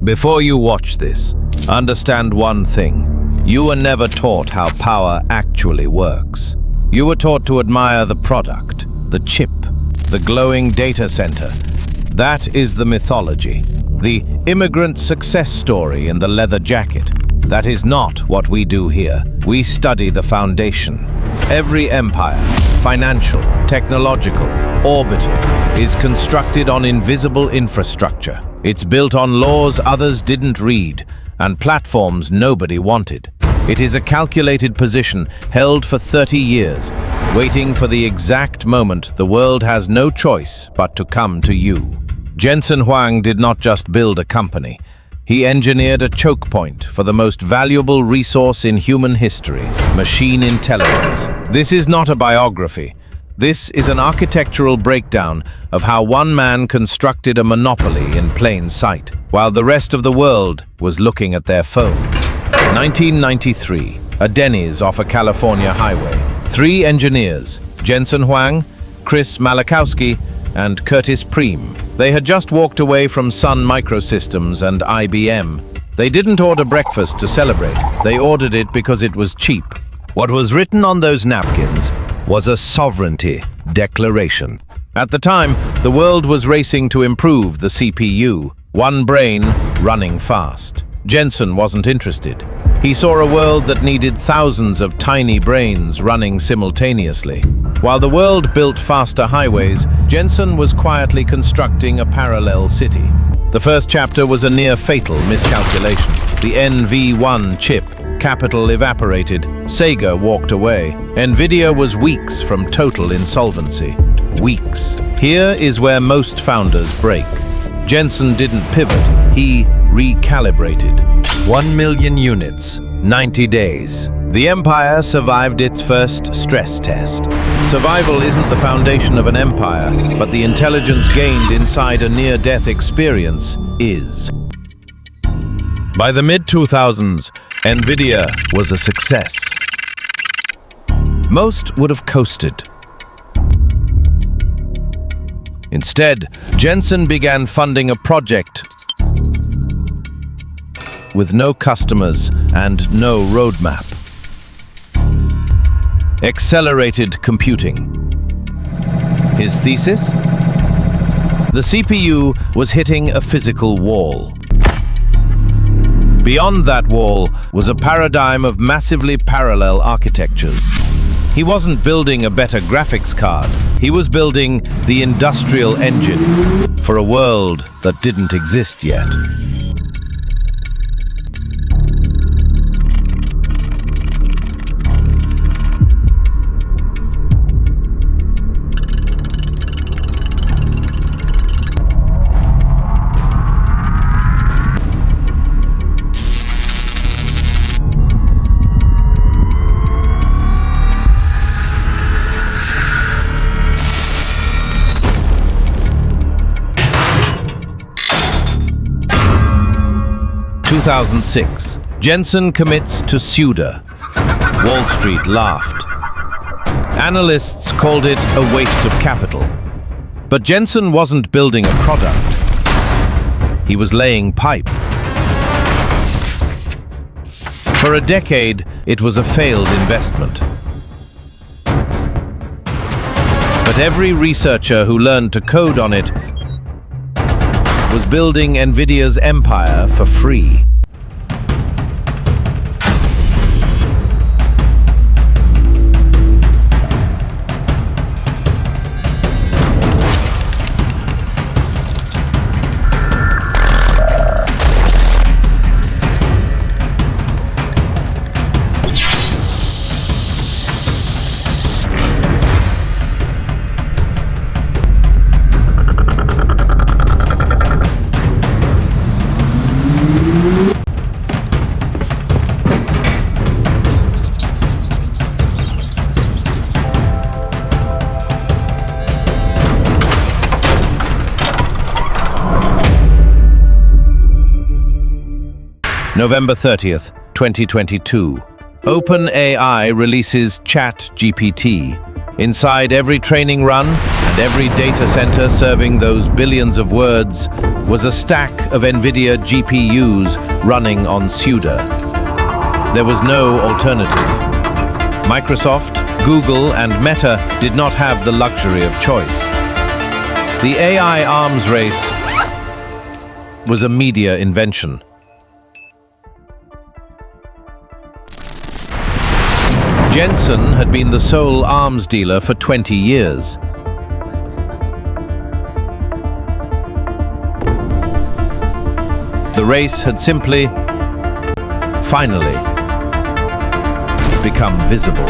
Before you watch this, understand one thing. You were never taught how power actually works. You were taught to admire the product, the chip, the glowing data center. That is the mythology, the immigrant success story in the leather jacket. That is not what we do here. We study the foundation. Every empire, financial, technological, orbital, is constructed on invisible infrastructure. It's built on laws others didn't read and platforms nobody wanted. It is a calculated position held for 30 years, waiting for the exact moment the world has no choice but to come to you. Jensen Huang did not just build a company. He engineered a choke point for the most valuable resource in human history, machine intelligence. This is not a biography. This is an architectural breakdown of how one man constructed a monopoly in plain sight, while the rest of the world was looking at their phones. 1993, a Denny's off a California highway. 3 engineers, Jensen Huang, Chris Malachowski, and Curtis Preem. They had just walked away from Sun Microsystems and IBM. They didn't order breakfast to celebrate. They ordered it because it was cheap. What was written on those napkins was a sovereignty declaration. At the time, the world was racing to improve the CPU, one brain running fast. Jensen wasn't interested. He saw a world that needed thousands of tiny brains running simultaneously. While the world built faster highways, Jensen was quietly constructing a parallel city. The first chapter was a near-fatal miscalculation. The NV1 chip, capital evaporated, Sega walked away. Nvidia was weeks from total insolvency. Weeks. Here is where most founders break. Jensen didn't pivot, he recalibrated. 1 million units, 90 days. The empire survived its first stress test. Survival isn't the foundation of an empire, but the intelligence gained inside a near-death experience is. By the mid-2000s, Nvidia was a success. Most would have coasted. Instead, Jensen began funding a project with no customers and no roadmap. Accelerated computing. His thesis? The CPU was hitting a physical wall. Beyond that wall was a paradigm of massively parallel architectures. He wasn't building a better graphics card. He was building the industrial engine for a world that didn't exist yet. In 2006, Jensen commits to CUDA. Wall Street laughed. Analysts called it a waste of capital. But Jensen wasn't building a product. He was laying pipe. For a decade, it was a failed investment. But every researcher who learned to code on it was building Nvidia's empire for free. November 30th, 2022. OpenAI releases ChatGPT. Inside every training run and every data center serving those billions of words was a stack of Nvidia GPUs running on CUDA. There was no alternative. Microsoft, Google, and Meta did not have the luxury of choice. The AI arms race was a media invention. Jensen had been the sole arms dealer for 20 years. The race had simply, finally, become visible.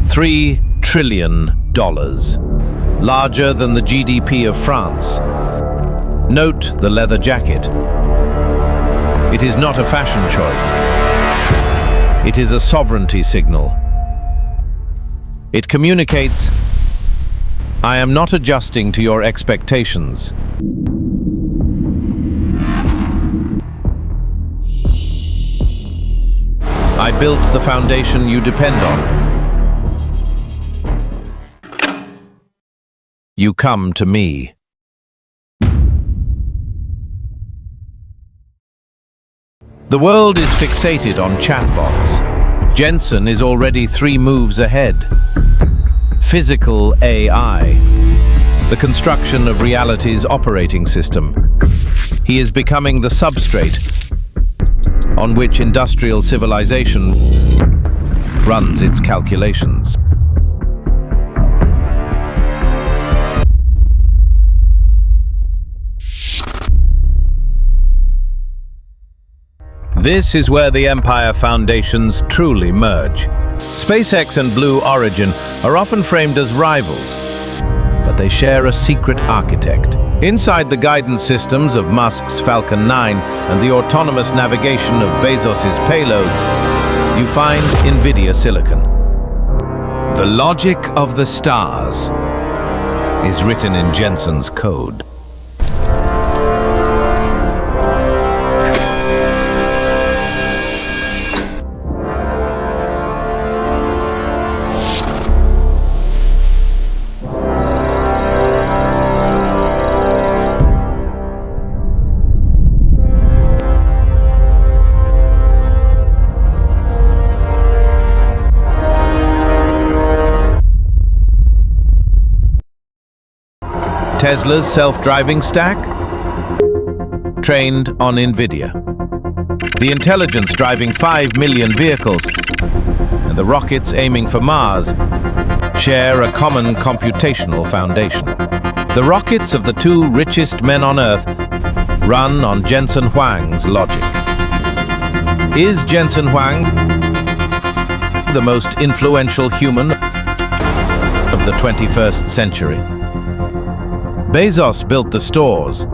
$3 trillion, larger than the GDP of France. Note the leather jacket. It is not a fashion choice. It is a sovereignty signal. It communicates, I am not adjusting to your expectations. I built the foundation you depend on. You come to me. The world is fixated on chatbots. Jensen is already 3 moves ahead. Physical AI, the construction of reality's operating system. He is becoming the substrate on which industrial civilization runs its calculations. This is where the empire foundations truly merge. SpaceX and Blue Origin are often framed as rivals, but they share a secret architect. Inside the guidance systems of Musk's Falcon 9 and the autonomous navigation of Bezos's payloads, you find Nvidia silicon. The logic of the stars is written in Jensen's code. Tesla's self-driving stack? Trained on Nvidia. The intelligence driving 5 million vehicles and the rockets aiming for Mars share a common computational foundation. The rockets of the 2 richest men on Earth run on Jensen Huang's logic. Is Jensen Huang the most influential human of the 21st century? Bezos built the stores,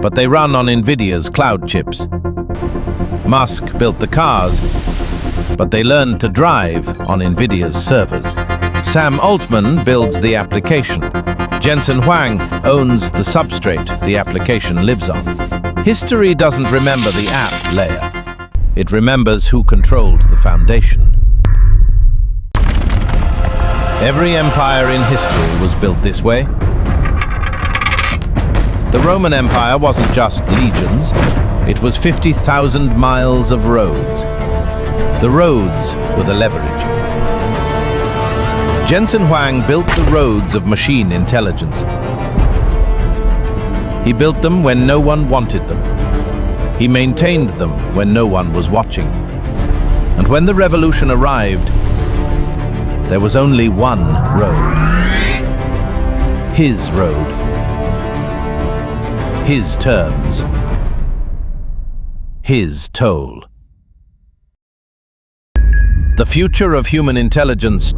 but they run on Nvidia's cloud chips. Musk built the cars, but they learned to drive on Nvidia's servers. Sam Altman builds the application. Jensen Huang owns the substrate the application lives on. History doesn't remember the app layer. It remembers who controlled the foundation. Every empire in history was built this way. The Roman Empire wasn't just legions, it was 50,000 miles of roads. The roads were the leverage. Jensen Huang built the roads of machine intelligence. He built them when no one wanted them. He maintained them when no one was watching. And when the revolution arrived, there was only one road. His road. His terms. His toll. The future of human intelligence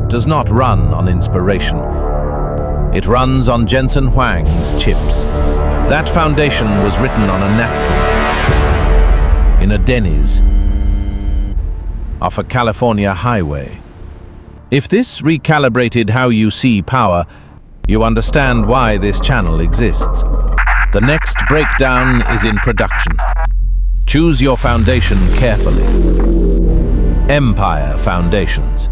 does not run on inspiration. It runs on Jensen Huang's chips. That foundation was written on a napkin in a Denny's off a California highway. If this recalibrated how you see power, you understand why this channel exists. The next breakdown is in production. Choose your foundation carefully. Empire Foundations.